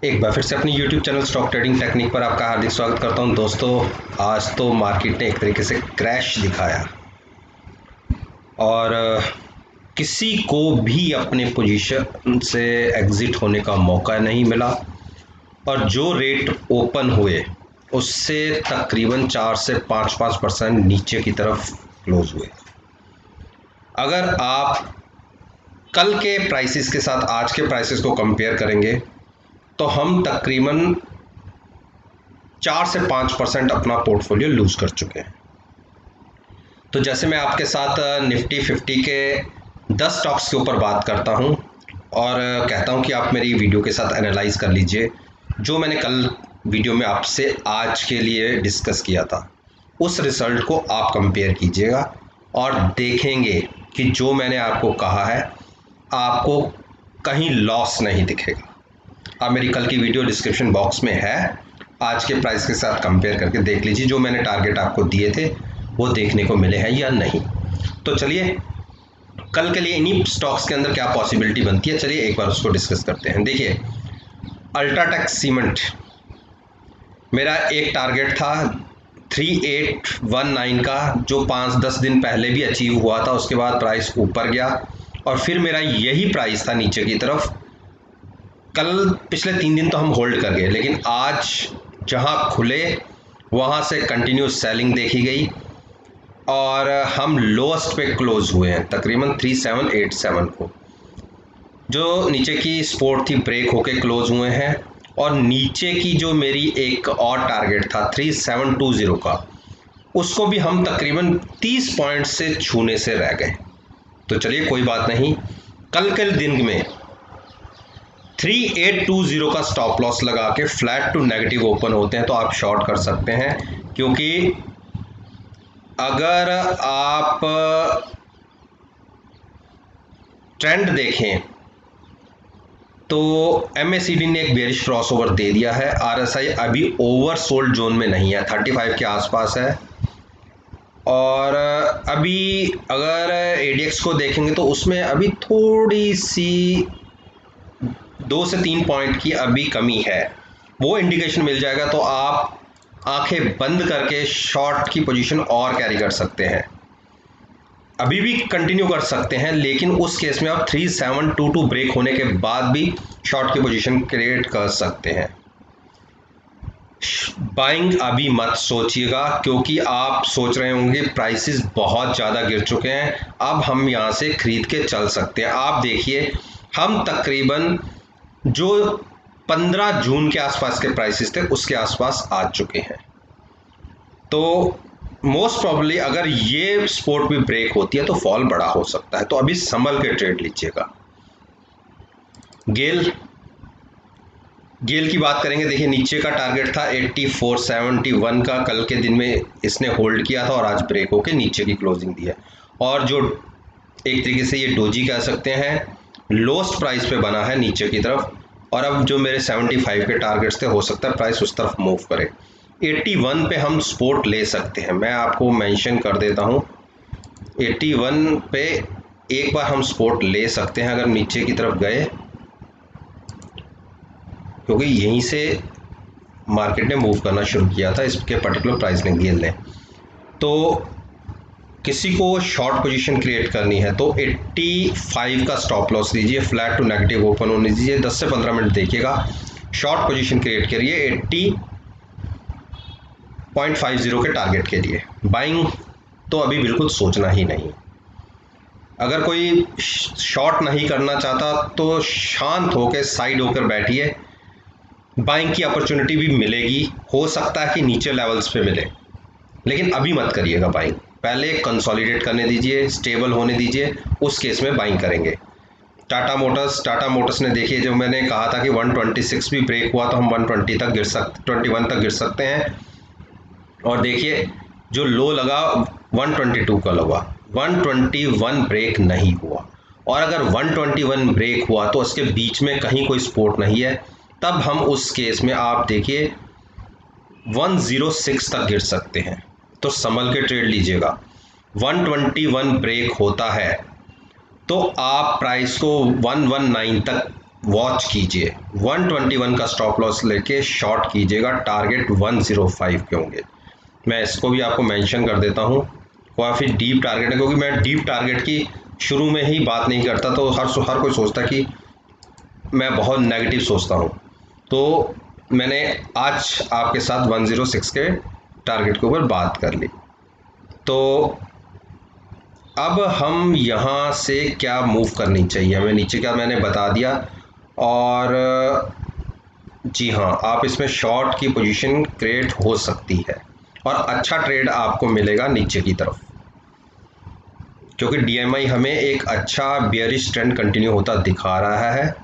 एक बार फिर से अपनी YouTube channel stock trading technique पर आपका हार्दिक स्वागत करता हूं। दोस्तों, आज तो मार्केट ने एक तरीके से क्रैश दिखाया और किसी को भी अपने पोजीशन से एग्जिट होने का मौका नहीं मिला और जो रेट ओपन हुए उससे तकरीबन 4 से 5% नीचे की तरफ क्लोज हुए। अगर आप कल के प्राइसेस के साथ आज के प्राइसेस को कंपेयर करेंगे तो हम तकरीबन 4 से 5% अपना पोर्टफोलियो लूज कर चुके हैं। तो जैसे मैं आपके साथ निफ्टी 50 के 10 स्टॉक्स के ऊपर बात करता हूं और कहता हूं कि आप मेरी वीडियो के साथ एनालाइज कर लीजिए। जो मैंने कल वीडियो में आपसे आज के लिए डिस्कस किया था उस रिजल्ट को आप कंपेयर कीजिएगा और देखेंगे कि जो मैंने आपको कहा है आपको कहीं लॉस नहीं दिखेगा। आप मेरी कल की वीडियो डिस्क्रिप्शन बॉक्स में है, आज के प्राइस के साथ कंपेयर करके देख लीजिए जो मैंने टारगेट आपको दिए थे वो देखने को मिले हैं या नहीं। तो चलिए कल के लिए इन्हीं स्टॉक्स के अंदर क्या पॉसिबिलिटी बनती है, चलिए एक बार उसको डिस्कस करते हैं। देखिए, अल्ट्राटेक सीमेंट मेरा एक टारगेट था 3819 का, जो 5-10 दिन पहले भी अचीव हुआ था। उसके बाद प्राइस ऊपर गया और फिर मेरा यही प्राइस था नीचे की तरफ। कल पिछले 3 दिन तो हम होल्ड कर गए, लेकिन आज जहां खुले वहां से कंटिन्यूस सेलिंग देखी गई और हम लोएस्ट पे क्लोज हुए हैं तकरीबन 3787 को। जो नीचे की सपोर्ट थी ब्रेक होके क्लोज हुए हैं और नीचे की जो मेरी एक और टारगेट था 3720 का, उसको भी हम तकरीबन 30 पॉइंट से छूने से रह गए। तो चलिए कोई बात नहीं, कल के दिन में 3820 का स्टॉप लॉस लगा के फ्लैट टू नेगेटिव ओपन होते हैं तो आप शॉर्ट कर सकते हैं, क्योंकि अगर आप ट्रेंड देखें तो MACD ने एक बेरिश क्रॉसओवर दे दिया है। RSI अभी ओवरसोल्ड जोन में नहीं है, 35 के आसपास है। और अभी अगर ADX को देखेंगे तो उसमें अभी थोड़ी सी 2 से 3 पॉइंट की अभी कमी है। वो इंडिकेशन मिल जाएगा तो आप आंखें बंद करके शॉर्ट की पोजीशन और कैरी कर सकते हैं। अभी भी कंटिन्यू कर सकते हैं, लेकिन उस केस में आप 3722 ब्रेक होने के बाद भी शॉर्ट की पोजीशन क्रिएट कर सकते हैं। बाइंग अभी मत सोचिएगा, क्योंकि आप सोच रहे होंगे प्राइसेस बहुत ज़्यादा गिर चुके हैं, अब हम यहाँ से खरीद के चल सकते हैं। आप देखिए, हम तकरीबन जो 15 जून के आसपास के प्राइसेस थे उसके आसपास आ चुके हैं। तो मोस्ट प्रॉब्ली अगर ये सपोर्ट भी ब्रेक होती है तो फॉल बड़ा हो सकता है, तो अभी संभल के ट्रेड लीजिएगा। गेल की बात करेंगे। देखिए, नीचे का टारगेट था 8471 का, कल के दिन में इसने होल्ड किया था और आज ब्रेक होके नीचे की क्लोजिंग दी है। और जो एक तरीके से ये डोजी कह सकते हैं, लोएस्ट प्राइस पे बना है नीचे की तरफ। और अब जो मेरे 75 के टारगेट्स थे, हो सकता है प्राइस उस तरफ मूव करे। 81 पे हम सपोर्ट ले सकते हैं, मैं आपको मेंशन कर देता हूं। 81 पे एक बार हम सपोर्ट ले सकते हैं अगर नीचे की तरफ गए, क्योंकि यहीं से मार्केट ने मूव करना शुरू किया था इसके पर्टिकुलर प्राइस ने, गेल ने। तो किसी को शॉर्ट पोजीशन क्रिएट करनी है तो 85 का स्टॉप लॉस लीजिए, फ्लैट टू नेगेटिव ओपन होने दीजिए, 10 से 15 मिनट देखिएगा, शॉर्ट पोजीशन क्रिएट करिए 80.50 के टारगेट के लिए। बाइंग तो अभी बिल्कुल सोचना ही नहीं। अगर कोई शॉर्ट नहीं करना चाहता तो शांत होकर साइड होकर बैठिए, बाइंग की अपॉर्चुनिटी भी मिलेगी, हो सकता है कि नीचे लेवल्स पे मिले, लेकिन अभी मत करिएगा बाइंग। पहले कंसोलिडेट करने दीजिए, स्टेबल होने दीजिए, उस केस में बाइंग करेंगे। टाटा मोटर्स ने देखिए, जो मैंने कहा था कि 126 भी ब्रेक हुआ तो हम 120 तक 21 तक गिर सकते हैं। और देखिए, जो लो लगा 122 का लगा, 121 ब्रेक नहीं हुआ। और अगर 121 ब्रेक हुआ तो उसके बीच में कहीं कोई सपोर्ट नहीं है, तब हम उस केस में आप देखिए 106 तक गिर सकते हैं। तो संभल के ट्रेड लीजिएगा। 121 ब्रेक होता है तो आप प्राइस को 119 तक वॉच कीजिए, 121 का स्टॉप लॉस लेके शॉर्ट कीजिएगा, टारगेट 105 के होंगे। मैं इसको भी आपको मेंशन कर देता हूँ, काफ़ी डीप टारगेट है, क्योंकि मैं डीप टारगेट की शुरू में ही बात नहीं करता, तो हर कोई सोचता कि मैं बहुत नेगेटिव सोचता हूँ। तो मैंने आज आपके साथ 106 के टारगेट के ऊपर बात कर ली। तो अब हम यहाँ से क्या मूव करनी चाहिए हमें, नीचे क्या मैंने बता दिया। और जी हाँ, आप इसमें शॉर्ट की पोजीशन क्रिएट हो सकती है और अच्छा ट्रेड आपको मिलेगा नीचे की तरफ, क्योंकि डीएमआई हमें एक अच्छा बियरिश ट्रेंड कंटिन्यू होता दिखा रहा है।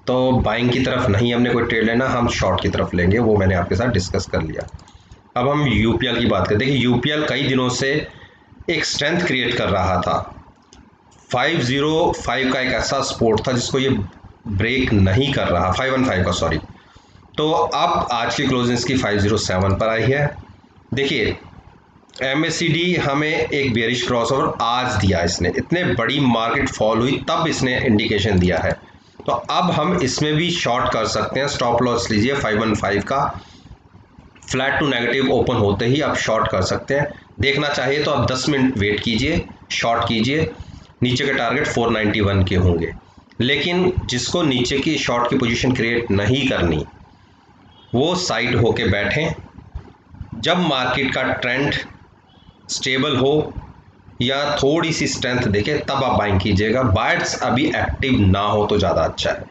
तो बाइंग की तरफ नहीं हमने कोई ट्रेड लेना, हम शॉर्ट की तरफ लेंगे, वो मैंने आपके साथ डिस्कस कर लिया। अब हम यूपीएल की बात करें। देखिए यूपीएल कई दिनों से एक स्ट्रेंथ क्रिएट कर रहा था, 505 का एक ऐसा सपोर्ट था जिसको ये ब्रेक नहीं कर रहा, 515 का सॉरी। तो अब आज की क्लोजिंग्स की 507 पर आई है। देखिए एमएसीडी हमें एक बेरिश क्रॉसओवर आज दिया, इसने इतने बड़ी मार्केट फॉल हुई तब इसने इंडिकेशन दिया है। तो अब हम इसमें भी शॉर्ट कर सकते हैं। स्टॉप लॉस लीजिए 515 का, फ्लैट टू नेगेटिव ओपन होते ही आप शॉर्ट कर सकते हैं। देखना चाहिए तो आप 10 मिनट वेट कीजिए, शॉर्ट कीजिए, नीचे के टारगेट 491 के होंगे। लेकिन जिसको नीचे की शॉर्ट की पोजीशन क्रिएट नहीं करनी, वो साइड होके बैठें। जब मार्केट का ट्रेंड स्टेबल हो या थोड़ी सी स्ट्रेंथ देखे तब आप बाइंग कीजिएगा। बायर्स अभी एक्टिव ना हो तो ज़्यादा अच्छा है।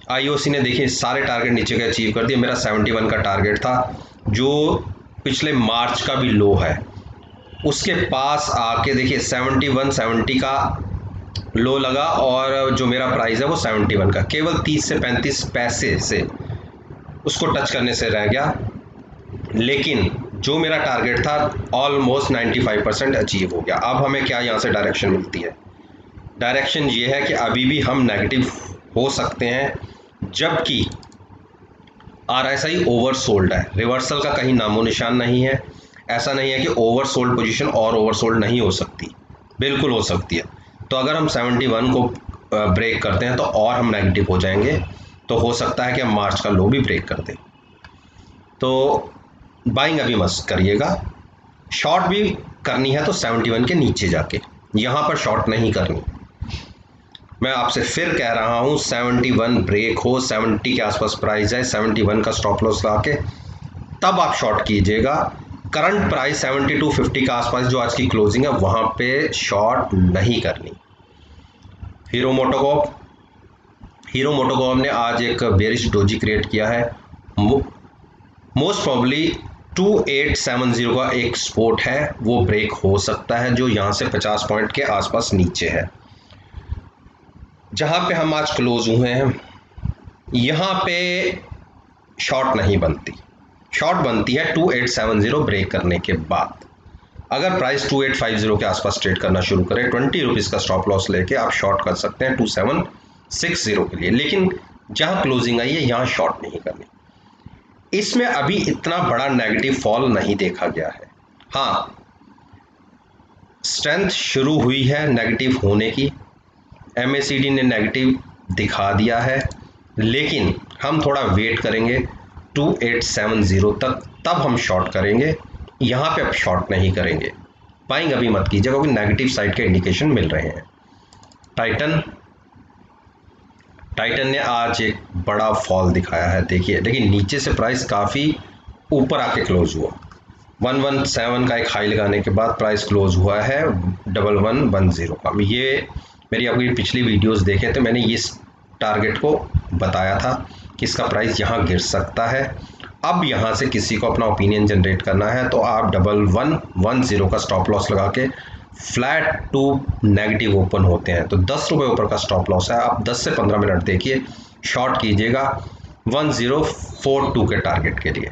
आईओसी ने देखिए सारे टारगेट नीचे के अचीव कर दिए। मेरा 71 का टारगेट था, जो पिछले मार्च का भी लो है, उसके पास आके देखिए 70 का लो लगा, और जो मेरा प्राइस है वो 71 का, केवल 30 से 35 पैसे से उसको टच करने से रह गया। लेकिन जो मेरा टारगेट था ऑलमोस्ट 95% अचीव हो गया। अब हमें क्या यहाँ से डायरेक्शन मिलती है? डायरेक्शन ये है कि अभी भी हम नेगेटिव हो सकते हैं, जबकि आरएसआई ओवरसोल्ड है, रिवर्सल का कहीं नामो निशान नहीं है। ऐसा नहीं है कि ओवरसोल्ड पोजीशन और ओवरसोल्ड नहीं हो सकती, बिल्कुल हो सकती है। तो अगर हम 71 को ब्रेक करते हैं तो और हम नेगेटिव हो जाएंगे, तो हो सकता है कि हम मार्च का लो भी ब्रेक कर दें। तो बाइंग अभी मत करिएगा, शॉर्ट भी करनी है तो 71 के नीचे जाके, यहाँ पर शॉर्ट नहीं करनी। मैं आपसे फिर कह रहा हूँ 71 ब्रेक हो, 70 के आसपास प्राइस है, 71 का स्टॉप लॉस ला के तब आप शॉर्ट कीजिएगा। करंट प्राइस 72.50 के आसपास जो आज की क्लोजिंग है वहाँ पे शॉर्ट नहीं करनी। हीरो मोटोकॉर्प ने आज एक बेरिश डोजी क्रिएट किया है। मोस्ट प्रॉब्ली 2870 का एक सपोर्ट है, वो ब्रेक हो सकता है, जो यहाँ से 50 पॉइंट के आसपास नीचे है। जहाँ पे हम आज क्लोज हुए हैं यहाँ पे शॉर्ट नहीं बनती, शॉर्ट बनती है 2870 ब्रेक करने के बाद। अगर प्राइस 2850 के आसपास ट्रेड करना शुरू करे, 20 रुपीज़ का स्टॉप लॉस लेके आप शॉर्ट कर सकते हैं 2760 के लिए। लेकिन जहाँ क्लोजिंग आई है यहाँ शॉर्ट नहीं करनी। इसमें अभी इतना बड़ा नेगेटिव फॉल नहीं देखा गया है। हाँ, स्ट्रेंथ शुरू हुई है नेगेटिव होने की, एमएसीडी ने नेगेटिव दिखा दिया है, लेकिन हम थोड़ा वेट करेंगे 2870 तक, तब हम शॉर्ट करेंगे। यहाँ पे अब शॉर्ट नहीं करेंगे, बाइंग अभी मत कीजिए, क्योंकि नेगेटिव साइड के इंडिकेशन मिल रहे हैं। टाइटन ने आज एक बड़ा फॉल दिखाया है। देखिए नीचे से प्राइस काफ़ी ऊपर आके क्लोज हुआ, 117 का एक हाई लगाने के बाद प्राइस क्लोज हुआ है 1110 का। ये मेरी अभी पिछली वीडियोस देखें तो मैंने इस टारगेट को बताया था कि इसका प्राइस यहाँ गिर सकता है। अब यहाँ से किसी को अपना ओपिनियन जनरेट करना है तो आप 1110 का स्टॉप लॉस लगा के फ्लैट टू नेगेटिव ओपन होते हैं तो 10 रुपये ऊपर का स्टॉप लॉस है, आप 10 से 15 मिनट देखिए, शॉर्ट कीजिएगा 1042 के टारगेट के लिए।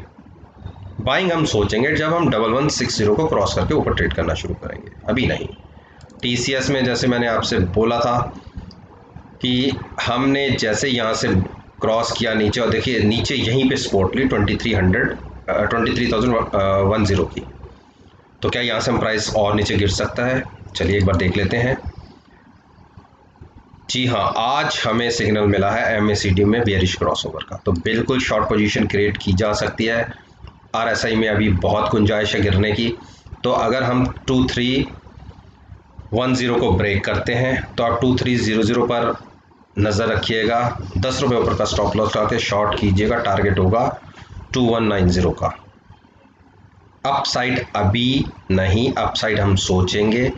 बाइंग हम सोचेंगे जब हम 1160 को क्रॉस करके ऊपर ट्रेड करना शुरू करेंगे, अभी नहीं। टीसीएस में जैसे मैंने आपसे बोला था कि हमने जैसे यहाँ से क्रॉस किया नीचे, और देखिए नीचे यहीं पे सपोर्ट ली 23,010 की, तो क्या यहाँ से हम प्राइस और नीचे गिर सकता है? चलिए एक बार देख लेते हैं। जी हाँ, आज हमें सिग्नल मिला है MACD में बेयरिश क्रॉसओवर का, तो बिल्कुल शॉर्ट पोजीशन क्रिएट की जा सकती है। RSI में अभी बहुत गुंजाइश है गिरने की, तो अगर हम 2310 को ब्रेक करते हैं तो आप 2300 पर नज़र रखिएगा। 10 रुपये ऊपर का स्टॉप लॉस लगा के शॉर्ट कीजिएगा, टारगेट होगा 2190 का। अपसाइड अभी नहीं, अपसाइड हम सोचेंगे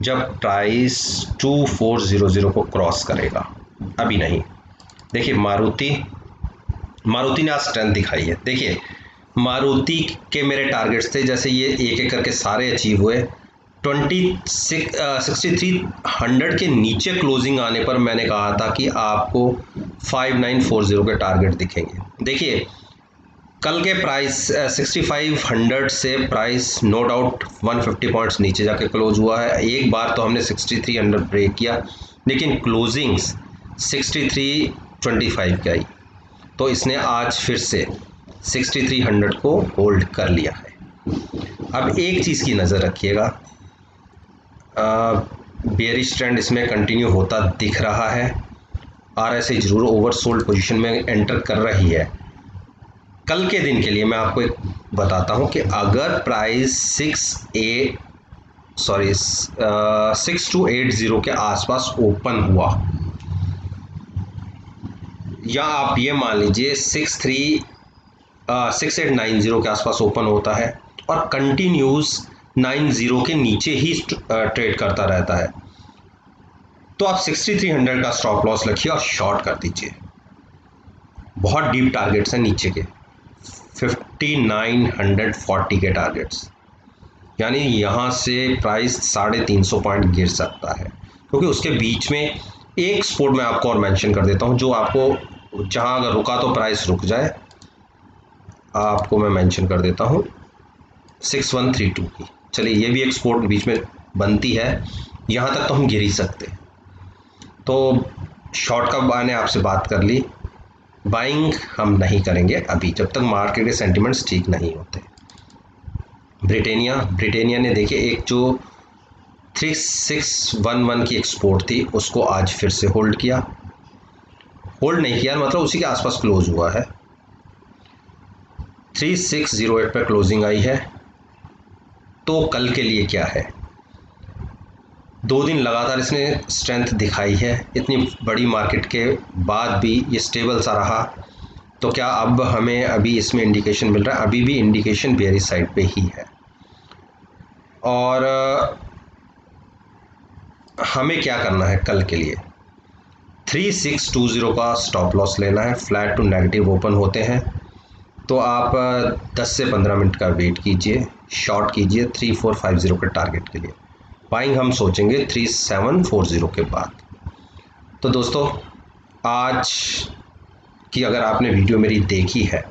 जब प्राइस 2400 को क्रॉस करेगा, अभी नहीं। देखिए मारुति ने आज स्ट्रेंथ दिखाई है। देखिए मारुति के मेरे टारगेट्स थे, जैसे ये एक एक करके सारे अचीव हुए। 6300 के नीचे क्लोजिंग आने पर मैंने कहा था कि आपको 5940 के टारगेट दिखेंगे। देखिए कल के प्राइस 6500 से प्राइस नो डाउट 150 पॉइंट्स नीचे जाके क्लोज हुआ है। एक बार तो हमने 6300 ब्रेक किया, लेकिन क्लोजिंग्स 6325 की आई, तो इसने आज फिर से 6300 को होल्ड कर लिया है। अब एक चीज़ की नज़र रखिएगा, बेयरिश ट्रेंड इसमें कंटिन्यू होता दिख रहा है। RSI जरूर ओवरसोल्ड पोजीशन में एंटर कर रही है। कल के दिन के लिए मैं आपको एक बताता हूं कि अगर प्राइस 6280 के आसपास ओपन हुआ, या आप ये मान लीजिए 6890 के आसपास ओपन होता है और कंटिन्यूस 90 के नीचे ही ट्रेड करता रहता है, तो आप 6300 का स्टॉप लॉस रखिए और शॉर्ट कर दीजिए। बहुत डीप टारगेट्स हैं नीचे के, 5940 के टारगेट्स, यानी यहाँ से प्राइस 350 पॉइंट गिर सकता है। क्योंकि उसके बीच में एक सपोर्ट मैं आपको और मेंशन कर देता हूँ, जो आपको जहाँ अगर रुका तो प्राइस रुक जाए, आपको मैं मेंशन कर देता हूँ 6132 की। चलिए ये भी एक सपोर्ट बीच में बनती है, यहाँ तक तो हम गिर ही सकते। तो शॉर्ट का मैंने आपसे बात कर ली, बाइंग हम नहीं करेंगे अभी जब तक मार्केट के सेंटिमेंट्स ठीक नहीं होते। ब्रिटेनिया ने देखिए एक जो 3611 की एक्सपोर्ट थी उसको आज फिर से होल्ड नहीं किया, मतलब उसी के आसपास क्लोज हुआ है। 3608 पर क्लोजिंग आई है। तो कल के लिए क्या है, 2 दिन लगातार इसने स्ट्रेंथ दिखाई है, इतनी बड़ी मार्केट के बाद भी ये स्टेबल सा रहा, तो क्या अब हमें अभी इसमें इंडिकेशन मिल रहा है? अभी भी इंडिकेशन बेयरिश साइड पे ही है। और हमें क्या करना है कल के लिए, 3620 का स्टॉप लॉस लेना है। फ्लैट टू नेगेटिव ओपन होते हैं तो आप 10 से 15 मिनट का वेट कीजिए, शॉर्ट कीजिए 3450 के टारगेट के लिए। बाइंग हम सोचेंगे 3740 के बाद। तो दोस्तों आज की अगर आपने वीडियो मेरी देखी है,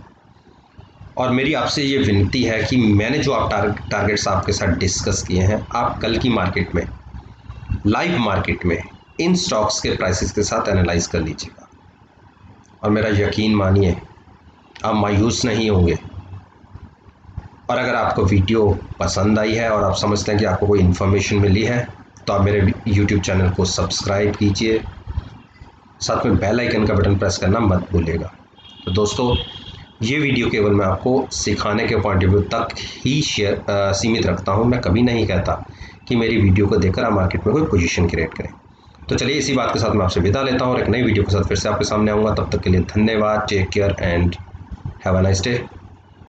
और मेरी आपसे ये विनती है कि मैंने जो आप टारगेट्स आपके साथ डिस्कस किए हैं, आप कल की मार्केट में, लाइव मार्केट में इन स्टॉक्स के प्राइसेस के साथ एनालाइज कर लीजिएगा, और मेरा यकीन मानिए आप मायूस नहीं होंगे। और अगर आपको वीडियो पसंद आई है और आप समझते हैं कि आपको कोई इन्फॉर्मेशन मिली है, तो आप मेरे YouTube चैनल को सब्सक्राइब कीजिए, साथ में बेल आइकन का बटन प्रेस करना मत भूलिएगा। तो दोस्तों ये वीडियो केवल मैं आपको सिखाने के पॉइंट ऑफ व्यू तक ही सीमित रखता हूँ। मैं कभी नहीं कहता कि मेरी वीडियो को देखकर आप मार्केट में कोई पोजीशन क्रिएट करें। तो चलिए इसी बात के साथ मैं आपसे विदा लेता हूँ और एक नई वीडियो के साथ फिर से आपके सामने आऊँगा। तब तक के लिए धन्यवाद, take care and have a nice day.